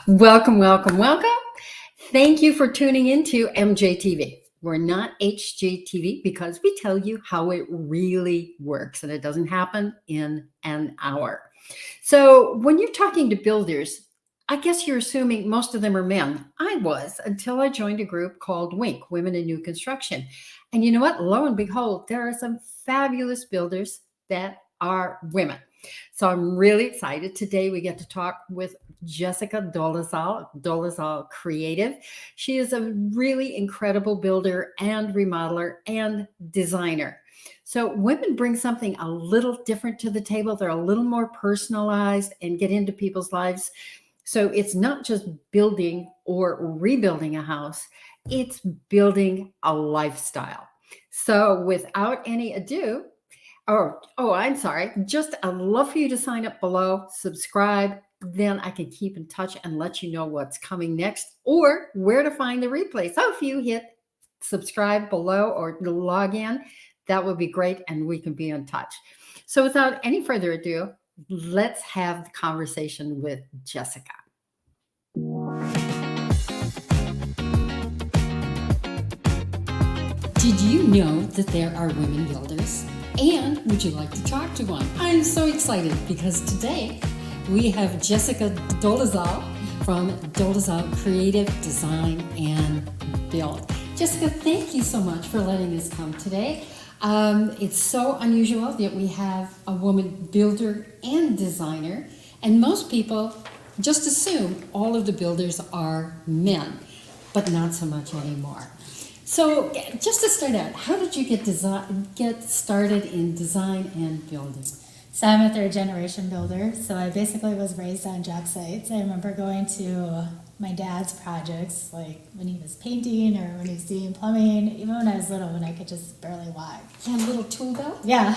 Welcome, welcome, welcome. Thank you for tuning into MJTV. We're not HGTV because we tell you how it really works and it doesn't happen in an hour. So, when you're talking to builders, I guess you're assuming most of them are men. I was until I joined a group called WINK, Women in New Construction. And you know what? Lo and behold, there are some fabulous builders that are women. So I'm really excited. Today we get to talk with Jessica Dolezal, Dolezal Creative. She is a really incredible builder and remodeler and designer. So women bring something a little different to the table. They're a little more personalized and get into people's lives. So it's not just building or rebuilding a house, it's building a lifestyle. So without any ado, I'm sorry. Just I'd love for you to sign up below, subscribe. Then I can keep in touch and let you know what's coming next or where to find the replay. So if you hit subscribe below or log in, that would be great and we can be in touch. So without any further ado, let's have the conversation with Jessica. Did you know that there are women builders? And would you like to talk to one? I'm so excited because today we have Jessica Dolezal from Dolezal Creative Design and Build. Jessica, thank you so much for letting us come today. It's so unusual that we have a woman builder and designer, and most people just assume all of the builders are men, but not so much anymore. So just to start out, how did you get started in design and building? So I'm a third generation builder, so I basically was raised on job sites. I remember going to my dad's projects, like when he was painting or when he was doing plumbing, even when I was little, when I could just barely walk. You had a little tool belt? Yeah.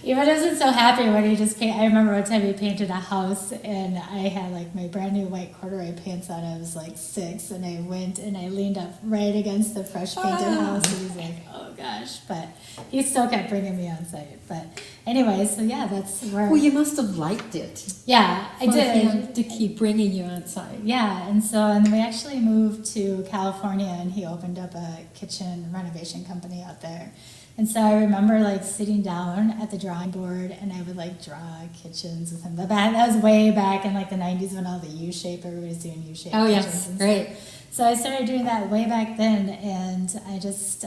Even I wasn't so happy when he just painted. I remember one time he painted a house and I had like my brand new white corduroy pants on. I was like 6 and I went and I leaned up right against the fresh painted house and he's like, oh gosh, but he still kept bringing me on site. But anyway, so yeah, that's where. Well, you must have liked it. Yeah, I did. Him to keep bringing you on site. Yeah, and we actually moved to California and he opened up a kitchen renovation company out there. And so I remember like sitting down at the drawing board and I would like draw kitchens with him. That was way back in like the 90s when all the U-shape, everybody was doing U-shape kitchens. Yes, great. So I started doing that way back then and I just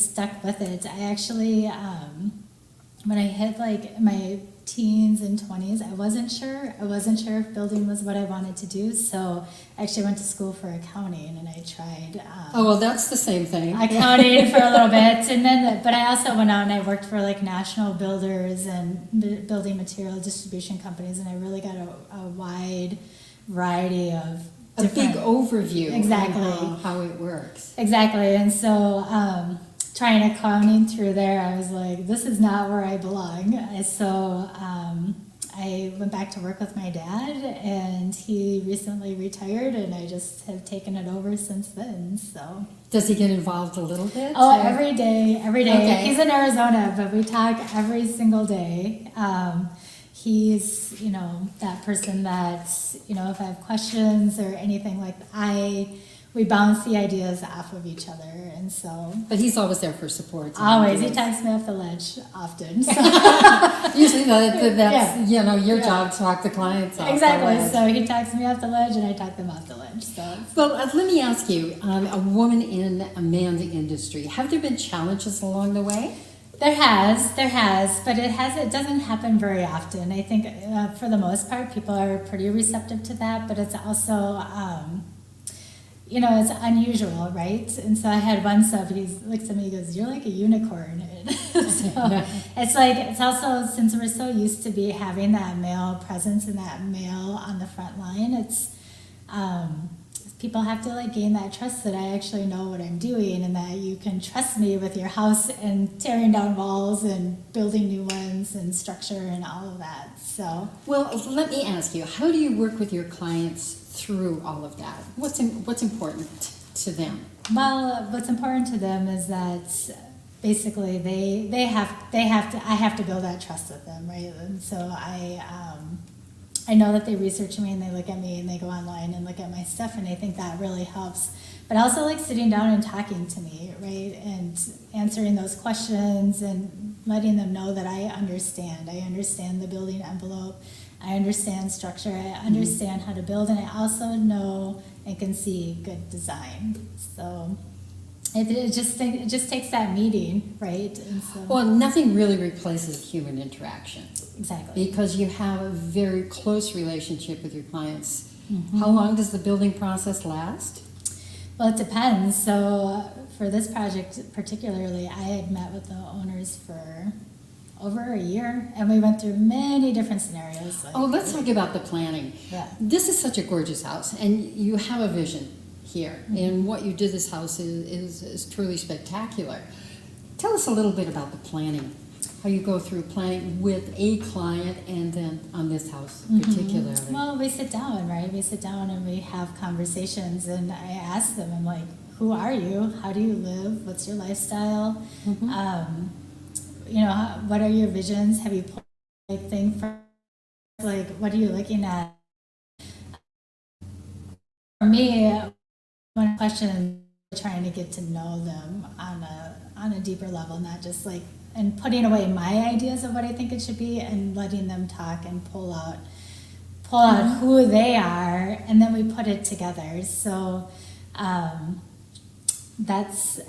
stuck with it. I actually, when I hit like my teens and 20s, I wasn't sure if building was what I wanted to do, so I actually went to school for accounting and I tried that's the same thing, accounting for a little bit, and then but I also went out and I worked for like national builders and building material distribution companies, and I really got a wide variety of a big overview exactly of how it works. Exactly. And so trying accounting through there, I was like, this is not where I belong. So I went back to work with my dad, and he recently retired, and I just have taken it over since then. So does he get involved a little bit? Oh, every day. Okay. He's in Arizona, but we talk every single day. He's, that person that, if I have questions or anything like that, we bounce the ideas off of each other, and so. But he's always there for support. Always, he talks me off the ledge often. So. Usually that's your job to talk the clients off exactly. the ledge. So he talks me off the ledge, and I talk them off the ledge. So. Well, let me ask you, a woman in a man's industry, have there been challenges along the way? There has, but it doesn't happen very often. I think for the most part, people are pretty receptive to that, but it's also, it's unusual, right? And so I had one sub, he looks at me, he goes, you're like a unicorn. So it's also, since we're so used to having that male presence and that male on the front line, it's, people have to like gain that trust that I actually know what I'm doing and that you can trust me with your house and tearing down walls and building new ones and structure and all of that. So, well, let me ask you, how do you work with your clients through all of that? What's important to them? Well, what's important to them is that basically I have to build that trust with them, right? And so I know that they research me and they look at me and they go online and look at my stuff, and I think that really helps. But I also like sitting down and talking to me, right? And answering those questions and letting them know that I understand. I understand the building envelope. I understand structure. I understand how to build, and I also know and can see good design. So it just takes that meeting, right? And so, Well, nothing really replaces human interaction exactly. because you have a very close relationship with your clients. How long does the building process last? Well, it depends. So for this project particularly, I had met with the owners for over a year, and we went through many different scenarios. Oh, let's talk about the planning. Yeah. This is such a gorgeous house, and you have a vision here. And what you did this house is truly spectacular. Tell us a little bit about the planning, how you go through planning with a client and then on this house particularly. Well, we sit down, right? We sit down and we have conversations, and I ask them, I'm like, who are you? How do you live? What's your lifestyle? You know, what are your visions? Have you pulled like thing for, like, what are you looking at? For me, one question is trying to get to know them on a deeper level, not just like, and putting away my ideas of what I think it should be and letting them talk and pull out who they are, and then we put it together. So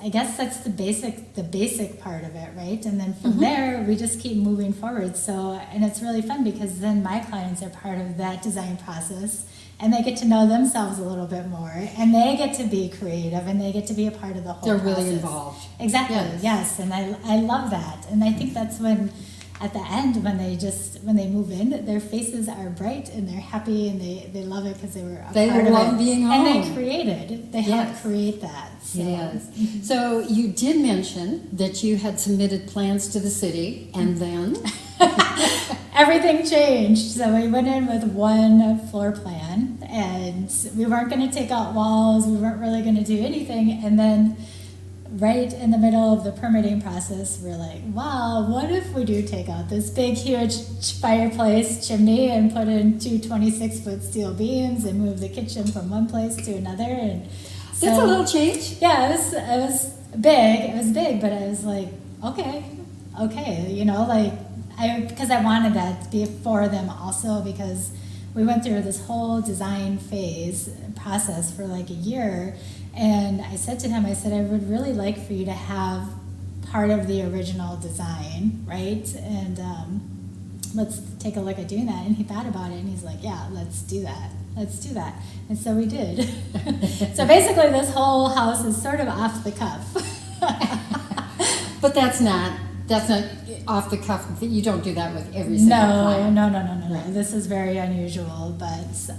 I guess that's the basic part of it, right? And then from there we just keep moving forward. So, and it's really fun because then my clients are part of that design process, and they get to know themselves a little bit more, and they get to be creative, and they get to be a part of the whole They're process. really involved. Exactly. Yes. And I love that. And I think that's when at the end, when they move in, their faces are bright and they're happy and they love it because they were a They part of love it. being And home. they created. They helped create that. So. Yes. So you did mention that you had submitted plans to the city, and then Everything changed. So we went in with one floor plan, and we weren't going to take out walls. We weren't really going to do anything. And then right in the middle of the permitting process, we're like, wow, what if we do take out this big, huge fireplace chimney and put in two 26-foot steel beams and move the kitchen from one place to another? And so, that's a little change. yeah, it was big. It was big, but I was like, okay, you know, like, because I wanted that to be for them also, because we went through this whole design phase process for like a year. And I said to him, I would really like for you to have part of the original design, right? And let's take a look at doing that. And he thought about it, and he's like, yeah, let's do that. And so we did. So basically this whole house is sort of off the cuff. But that's not off the cuff. You don't do that with every single client. No. Right. This is very unusual, but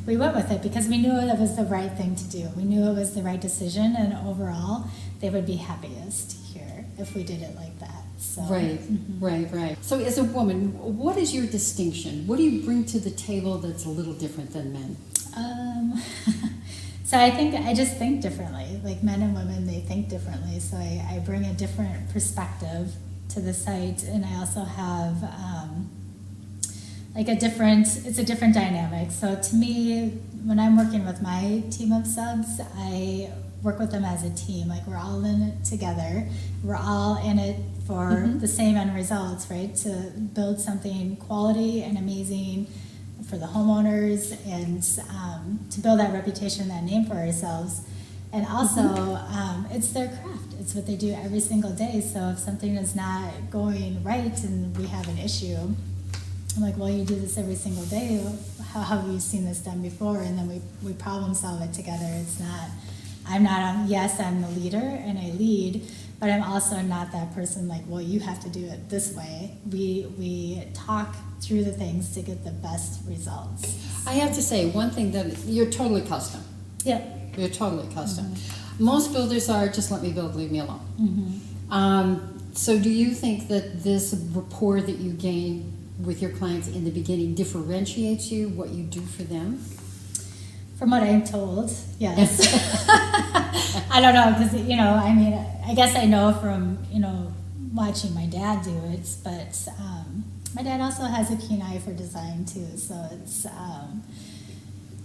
we went with it because we knew it was the right thing to do. We knew it was the right decision, and overall, they would be happiest here if we did it like that. So. Right. So as a woman, what is your distinction? What do you bring to the table that's a little different than men? So I just think differently. Like men and women, they think differently. So I bring a different perspective to the site, and I also have it's a different dynamic. So to me, when I'm working with my team of subs, I work with them as a team. Like we're all in it together. We're all in it for the same end results, right? To build something quality and amazing for the homeowners, and to build that reputation, that name for ourselves. And also, it's their craft. It's what they do every single day. So if something is not going right and we have an issue, I'm like, well, you do this every single day. How have you seen this done before? And then we problem solve it together. It's not, yes, I'm the leader and I lead, but I'm also not that person like, well, you have to do it this way. We talk through the things to get the best results. I have to say one thing, that you're totally custom. Yep. You're totally custom. Most builders are just let me build, leave me alone. So do you think that this rapport that you gain with your clients in the beginning differentiates you, what you do for them? From what I'm told, yes. I don't know, because, I guess I know from, watching my dad do it, but my dad also has a keen eye for design too. So it's,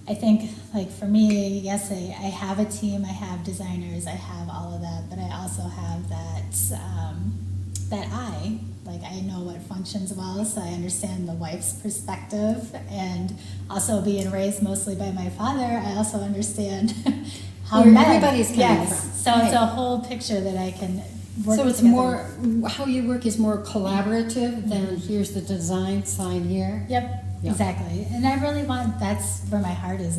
I think, like for me, yes, I have a team, I have designers, I have all of that, but I also have that eye. Like I know what functions well, so I understand the wife's perspective, and also being raised mostly by my father, I also understand how Where everybody's coming from. So it's a whole picture that I can work So it's together. more, how you work is more collaborative than here's the design, sign here. Yep, Yeah. exactly. And I really want, that's where my heart is.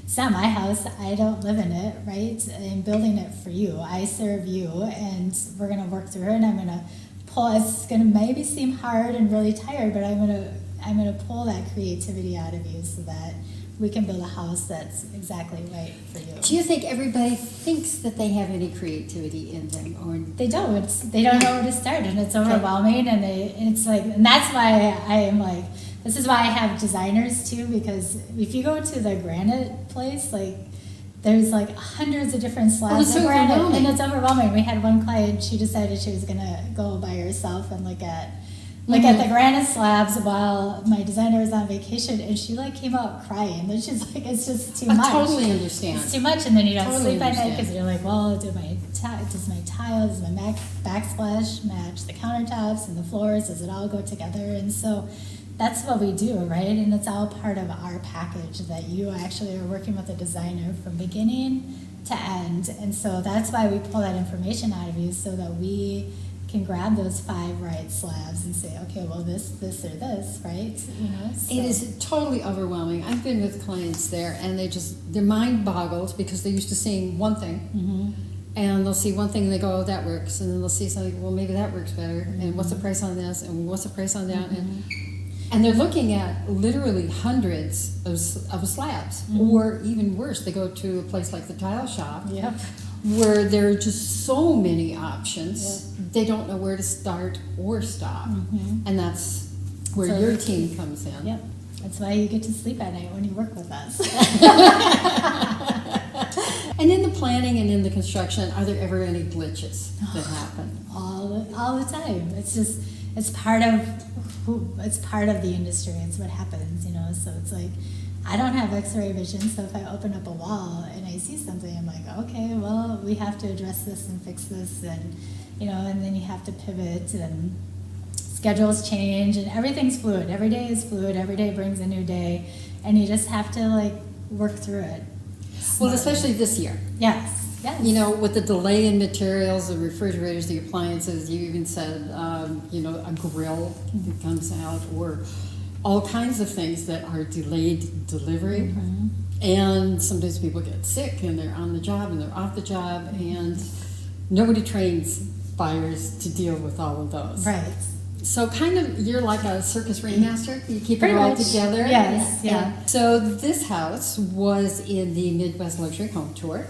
It's not my house. I don't live in it, right? I'm building it for you. I serve you, and we're going to work through it, and I'm going to pull, it's going to maybe seem hard and really tired, but I'm going to pull that creativity out of you so that we can build a house that's exactly right for you. Do you think everybody thinks that they have any creativity in them, or They don't. They don't know where to start, and it's overwhelming. And it's like, and that's why I am like, this is why I have designers too, because if you go to the granite place, like there's like hundreds of different slabs it's of granite, overwhelming. and it's overwhelming. We had one client; she decided she was gonna go by herself and look at the granite slabs while my designer was on vacation, and she like came out crying. And she's like, it's just too I much. totally understand. It's too much, and then you don't Totally sleep at night understand. because you're like, well, does my tile, does my backsplash match the countertops and the floors? Does it all go together? And so that's what we do, right? And it's all part of our package that you actually are working with a designer from beginning to end. And so that's why we pull that information out of you so that we can grab those 5 right slabs and say, okay, well, this, or this, right? You know, so. It is totally overwhelming. I've been with clients there, and their mind boggles because they're used to seeing one thing, and they'll see one thing and they go, oh, that works, and then they'll see something, well, maybe that works better, and what's the price on this, and what's the price on that, and they're looking at literally hundreds of slabs, or even worse, they go to a place like the tile shop, Yep. where there are just so many options, they don't know where to start or stop. And that's where So- your team comes in. Yep. That's why you get to sleep at night when you work with us. And in the planning and in the construction, are there ever any glitches that happen? all the time. It's just, it's part of the industry. It's what happens, you know. So it's like, I don't have X-ray vision, so if I open up a wall and I see something, I'm like, okay, well, we have to address this and fix this, and you know, and then you have to pivot, and schedules change, and everything's fluid. Every day is fluid. Every day brings a new day, and you just have to like work through it. Well, especially this year. Yes. You know, with the delay in materials, the refrigerators, the appliances, you even said, you know, a grill that comes out, or all kinds of things that are delayed delivery. And sometimes people get sick and they're on the job and they're off the job, and nobody trains buyers to deal with all of those. Right. So kind of, you're like a circus ringmaster. You keep Pretty it all much. together. Yes, yeah. And so this house was in the Midwest Luxury Home Tour.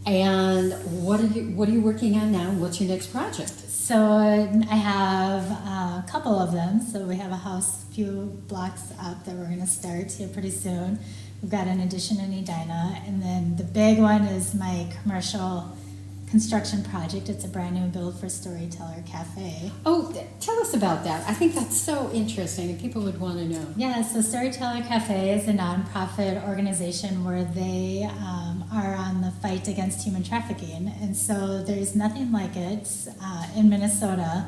And what are you working on now? What's your next project? So I have a couple of them. So we have a house a few blocks up that we're going to start here pretty soon. We've got an addition in Edina, and then the big one is my commercial construction project. It's a brand new build for Storyteller Cafe. Oh, tell us about that. I think that's so interesting, and people would want to know. Yeah, so Storyteller Cafe is a nonprofit organization where they are on the fight against human trafficking. And so there's nothing like it in Minnesota.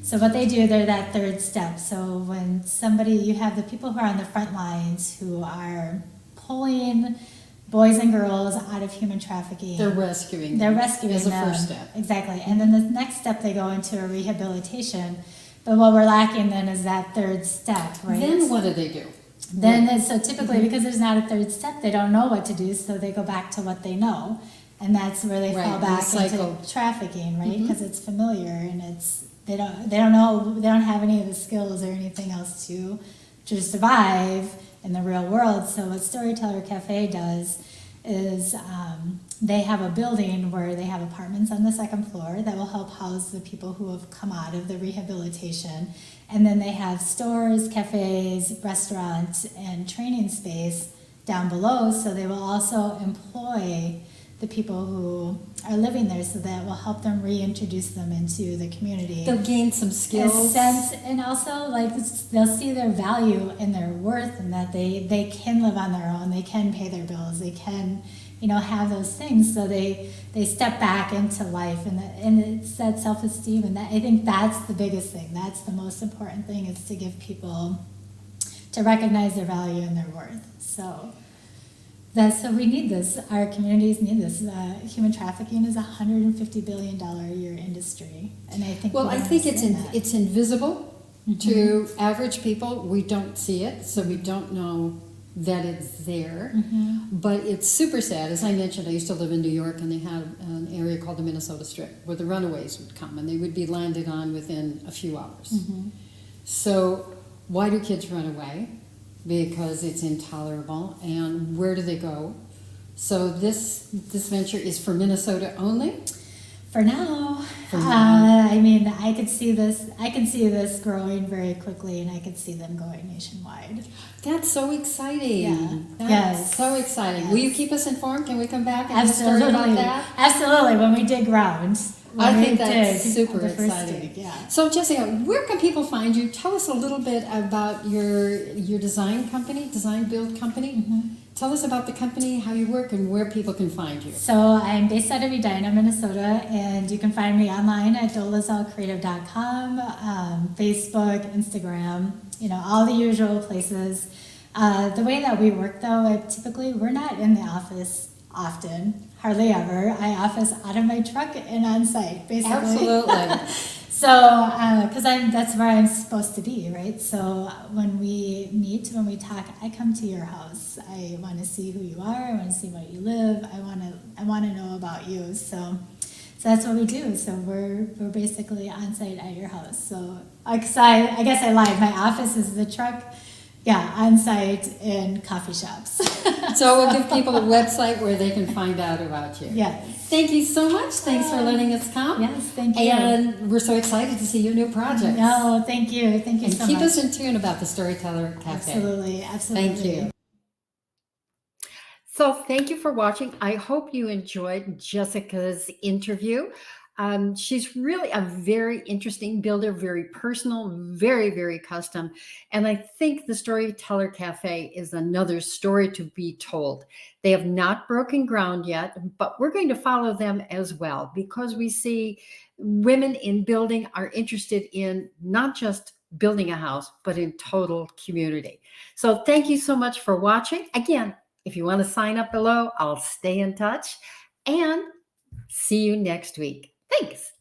So what they do, they're that third step. So when you have the people who are on the front lines who are pulling boys and girls out of human trafficking. They're rescuing They're them rescuing as a them. first step. Exactly. And then the next step, they go into a rehabilitation. But what we're lacking then is that third step, right? Then what do they do? So typically, because there's not a third step, they don't know what to do, so they go back to what they know. And that's where they fall back into trafficking, right? Because it's familiar, and they don't know, they don't have any of the skills or anything else to survive in the real world. So what Storyteller Cafe does is they have a building where they have apartments on the second floor that will help house the people who have come out of the rehabilitation. And then they have stores, cafes, restaurants, and training space down below. So they will also employ the people who are living there, so that will help them reintroduce them into the community. They'll gain some skills. And also, like, they'll see their value and their worth, and that they can live on their own, they can pay their bills, they can, have those things. So they step back into life, and it's that self-esteem, and that, I think that's the biggest thing. That's the most important thing, is to give people, to recognize their value and their worth. So we need this. Our communities need this. Human trafficking is a $150 billion a year industry, and I think. Well, I think it's invisible to average people. We don't see it, so we don't know that it's there. But it's super sad. As I mentioned, I used to live in New York, and they had an area called the Minnesota Strip where the runaways would come, and they would be landed on within a few hours. So why do kids run away? Because it's intolerable. And where do they go? So this venture is for Minnesota only? For now. I mean, I can see this growing very quickly, and I could see them going nationwide. That's so exciting. Yeah. That's so exciting. Yes. Will you keep us informed? Can we come back and Absolutely. story about that? Absolutely. When we dig ground. I think that's super the first exciting. dig, yeah. So Jessica, where can people find you? Tell us a little bit about your design company, design build company. Tell us about the company, how you work, and where people can find you. So I'm based out of Edina, Minnesota, and you can find me online at dolezalcreative.com, Facebook, Instagram, all the usual places. The way that we work, though, typically we're not in the office often, hardly ever. I office out of my truck and on site, basically. Absolutely. So, because that's where I'm supposed to be, right? So when we meet, when we talk, I come to your house. I want to see who you are. I want to see where you live. I want to know about you. So that's what we do. So we're basically on site at your house. So I guess I lied. My office is the truck. Yeah, on site in coffee shops. So we'll give people a website where they can find out about you. Yes. Thank you so much. Thanks for letting us come. Yes, thank you. And we're so excited to see your new project. No, thank you. Thank you And so much. keep us in tune about the Storyteller Cafe. Absolutely. Thank you. So thank you for watching. I hope you enjoyed Jessica's interview. She's really a very interesting builder, very personal, very, very custom. And I think the Storyteller Cafe is another story to be told. They have not broken ground yet, but we're going to follow them as well, because we see women in building are interested in not just building a house, but in total community. So thank you so much for watching. Again, if you want to sign up below, I'll stay in touch, and see you next week. Thanks.